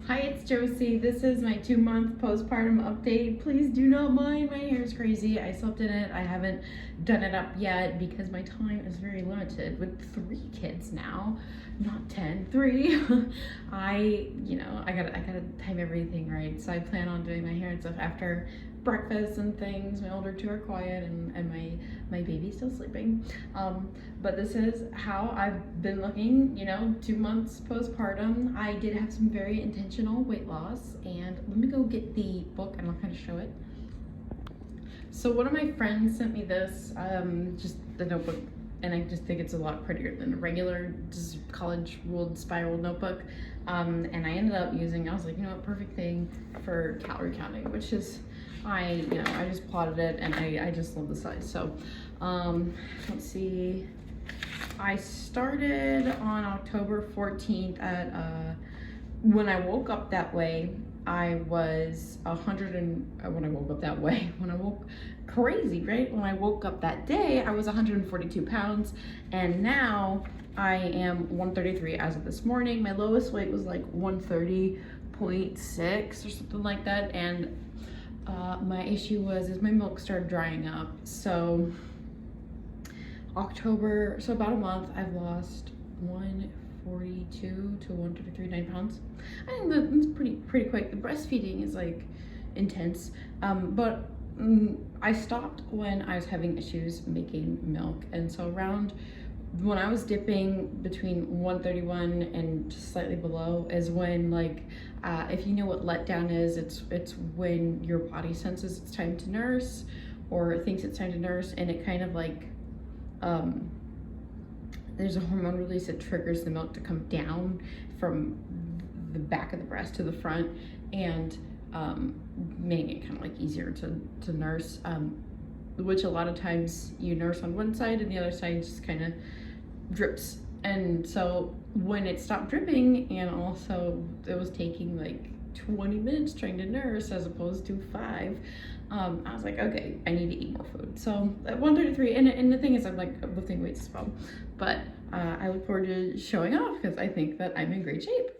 Hi, it's Josie. This is my 2-month postpartum update. Please do not mind, my hair is crazy. I slept in it. I haven't done it up yet because my time is very limited with 3 kids now, not 10, 3. I gotta time everything right. So I plan on doing my hair and stuff after breakfast and things. My older 2 are quiet and my baby's still sleeping. But this is how I've been looking, 2 months postpartum. I did have some very intentional weight loss, and let me go get the book and I'll kind of show it. So one of my friends sent me this, just the notebook, and I just think it's a lot prettier than a regular just college ruled spiral notebook. And I ended up using, I was like, perfect thing for calorie counting, which is, I just plotted it and I just love the size. So, let's see. I started on October 14th at, when I woke up that way, I was 100 and, when I woke up that way, when I woke, crazy, right? When I woke up that day, I was 142 pounds, and now I am 133 as of this morning. My lowest weight was like 130.6 or something like that, and my issue was my milk started drying up. So October, so about a month, I've lost 142 to 133, 9 pounds. I think that's pretty quick. The breastfeeding is like intense, but I stopped when I was having issues making milk, and so around when I was dipping between 131 and just slightly below is when, like, if you know what letdown is, it's when your body senses it's time to nurse or thinks it's time to nurse, and it kind of like there's a hormone release that triggers the milk to come down from the back of the breast to the front, and making it kind of like easier to nurse, which a lot of times you nurse on one side and the other side just kind of drips. And so when it stopped dripping, and also it was taking like 20 minutes trying to nurse as opposed to 5, I was like, okay, I need to eat more food. So at 133, and the thing is, I'm like lifting weights as well, but I look forward to showing off because I think that I'm in great shape.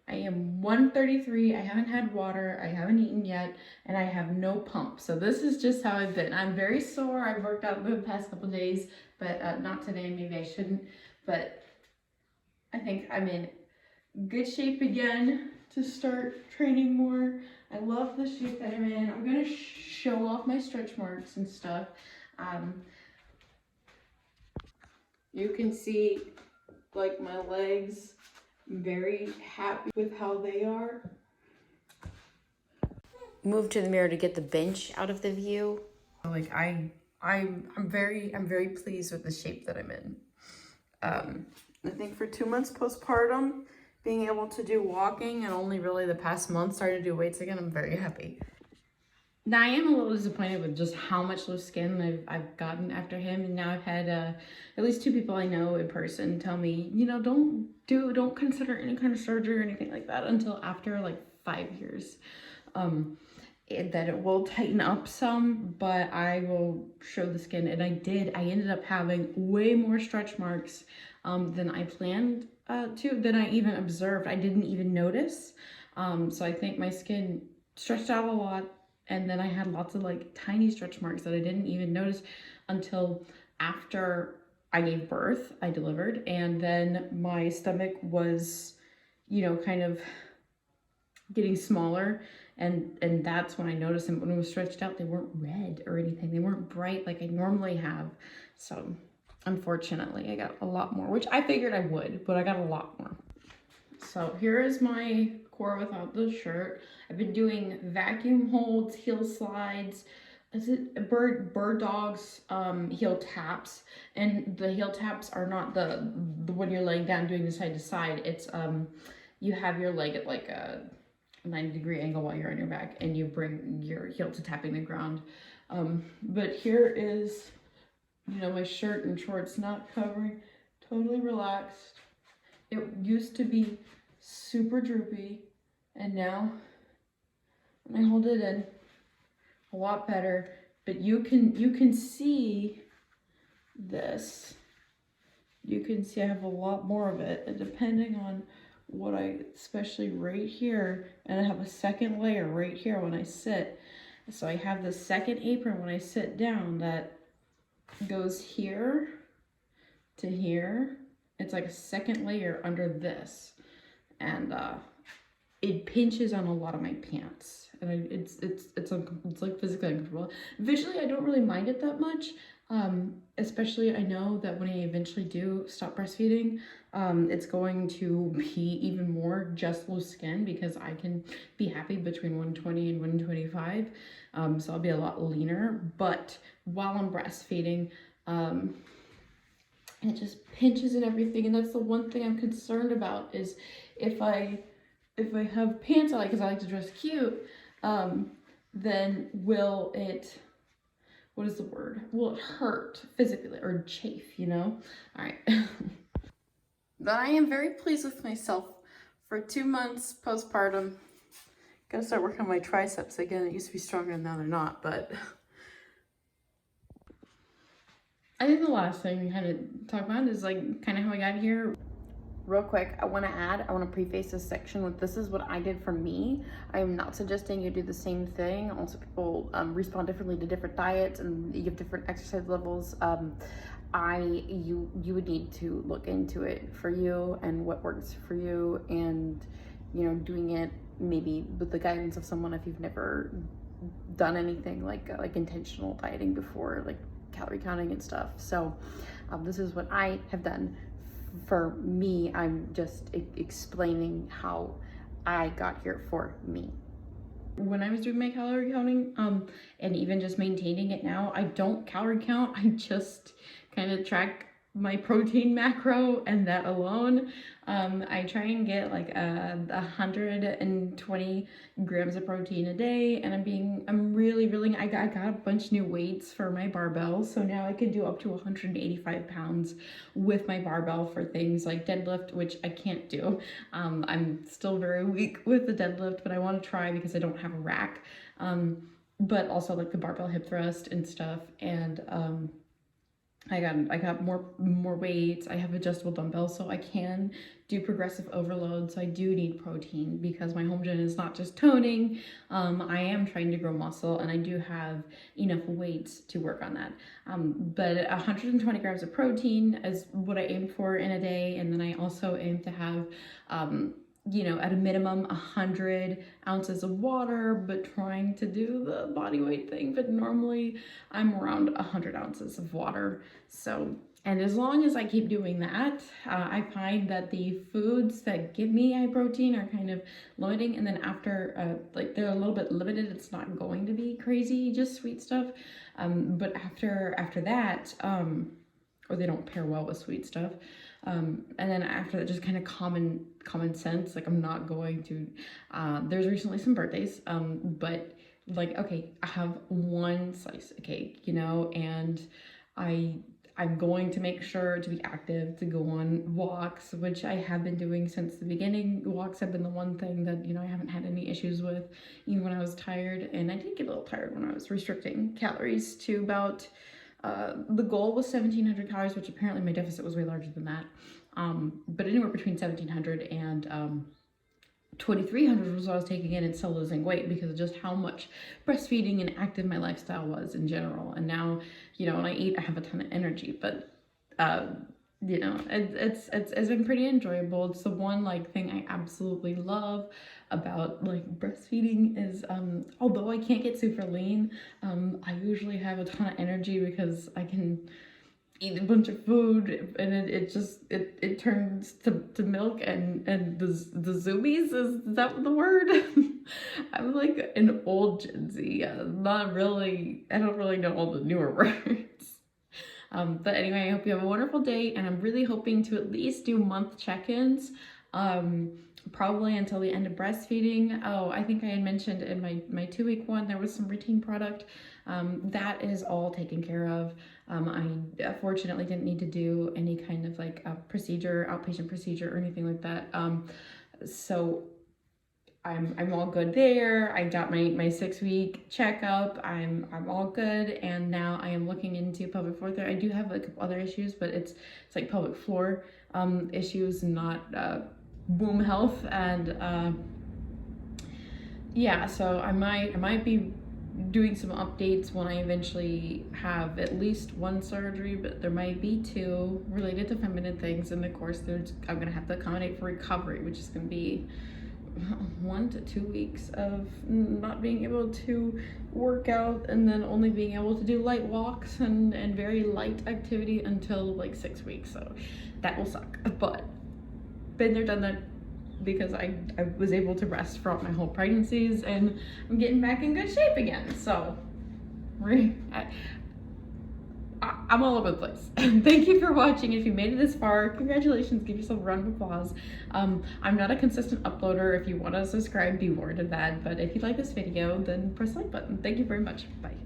I am 133, I haven't had water, I haven't eaten yet, and I have no pump. So this is just how I've been. I'm very sore. I've worked out the past couple days, but not today. Maybe I shouldn't, but I think I'm in good shape again to start training more. I love the shape that I'm in. I'm gonna show off my stretch marks and stuff. You can see like my legs. I'm very happy with how they are. Move to the mirror to get the bench out of the view. Like I'm very pleased with the shape that I'm in. I think for 2 months postpartum, being able to do walking, and only really the past month started to do weights again, I'm very happy. Now I am a little disappointed with just how much loose skin I've gotten after him, and now I've had at least 2 people I know in person tell me, don't consider any kind of surgery or anything like that until after like 5 years. That it will tighten up some, but I will show the skin, and I ended up having way more stretch marks than I planned than I even observed. I didn't even notice. So I think my skin stretched out a lot, and then I had lots of like tiny stretch marks that I didn't even notice until after I gave birth. I delivered, and then my stomach was, kind of getting smaller, and that's when I noticed them. When it was stretched out, they weren't red or anything. They weren't bright like I normally have. So unfortunately, I got a lot more, which I figured I would, but I got a lot more. So here is my core without the shirt. I've been doing vacuum holds, heel slides, bird dogs, heel taps, and the heel taps are not the when you're laying down doing the side to side. It's you have your leg at like a 90-degree angle while you're on your back, and you bring your heel to tapping the ground. But here is, my shirt and shorts not covering, totally relaxed. It used to be super droopy, and now when I hold it in, a lot better. But you can see this. You can see I have a lot more of it, and depending on especially right here, and I have a second layer right here when I sit. So I have the second apron when I sit down that goes here to here. It's like a second layer under this, and it pinches on a lot of my pants, and it's like physically uncomfortable. Visually, I don't really mind it that much. Especially I know that when I eventually do stop breastfeeding, it's going to be even more just loose skin because I can be happy between 120 and 125. So I'll be a lot leaner. But while I'm breastfeeding, it just pinches and everything, and that's the one thing I'm concerned about is if I have pants on, because I like to dress cute, then will it, what is the word? Will it hurt physically or chafe, you know? All right. But I am very pleased with myself for 2 months postpartum. Gotta start working on my triceps again. It used to be stronger and now they're not, but I think the last thing we kind of talk about is like kind of how I got here. Real quick, I want to preface this section with this is what I did for me. I am not suggesting you do the same thing. Also, people respond differently to different diets and you have different exercise levels. You would need to look into it for you and what works for you, and you know, doing it maybe with the guidance of someone if you've never done anything like intentional dieting before, like calorie counting and stuff. So this is what I have done for me. I'm just explaining how I got here for me. When I was doing my calorie counting, and even just maintaining it now, I don't calorie count. I just kind of track my protein macro, and that alone. I try and get like 120 grams of protein a day, and I'm really, I got a bunch of new weights for my barbell, so now I can do up to 185 pounds with my barbell for things like deadlift, which I can't do. I'm still very weak with the deadlift, but I want to try because I don't have a rack. But also like the barbell hip thrust and stuff, and I got more weights. I have adjustable dumbbells, so I can do progressive overload. So I do need protein because my home gym is not just toning. I am trying to grow muscle, and I do have enough weights to work on that. But 120 grams of protein is what I aim for in a day, and then I also aim to have you know, at a minimum 100 ounces of water, but trying to do the body weight thing. But normally I'm around 100 ounces of water. So, and as long as I keep doing that, I find that the foods that give me high protein are kind of limiting. And then after, like they're a little bit limited, it's not going to be crazy, just sweet stuff. But after that, or they don't pair well with sweet stuff. And then after that, just kind of common sense, like I'm not going to, there's recently some birthdays, but like, okay, I have one slice of cake, you know, and I'm going to make sure to be active, to go on walks, which I have been doing since the beginning. Walks have been the one thing that, you know, I haven't had any issues with, even when I was tired. And I did get a little tired when I was restricting calories to about, the goal was 1,700 calories, which apparently my deficit was way larger than that. But anywhere between 1,700 and 2,300 was what I was taking in and still losing weight because of just how much breastfeeding and active my lifestyle was in general. And now, you know, when I eat, I have a ton of energy, but, you know, it's been pretty enjoyable. It's the one like thing I absolutely love about like breastfeeding is, although I can't get super lean, I usually have a ton of energy because I can eat a bunch of food, and it turns to milk and the zoomies. Is that the word? I'm like an old Gen Z. Not really. I don't really know all the newer words. But anyway, I hope you have a wonderful day, and I'm really hoping to at least do month check-ins. Probably until the end of breastfeeding. Oh, I think I had mentioned in my 2-week one, there was some routine product. That is all taken care of. I fortunately didn't need to do any kind of like a procedure, outpatient procedure or anything like that. So I'm all good there. I got my 6-week checkup. I'm all good, and now I am looking into pelvic floor therapy. I do have a couple other issues, but it's like pelvic floor issues, not womb health, and yeah, so I might be doing some updates when I eventually have at least one surgery, but there might be two related to feminine things, and of course I'm gonna have to accommodate for recovery, which is gonna be 1 to 2 weeks of not being able to work out, and then only being able to do light walks and very light activity until like 6 weeks. So that will suck, but been there, done that, because I was able to rest throughout my whole pregnancies, and I'm getting back in good shape again. So I'm all over the place. Thank you for watching. If you made it this far, congratulations, give yourself a round of applause. I'm not a consistent uploader. If you want to subscribe, be warned of that. But if you like this video, then press the like button. Thank you very much. Bye.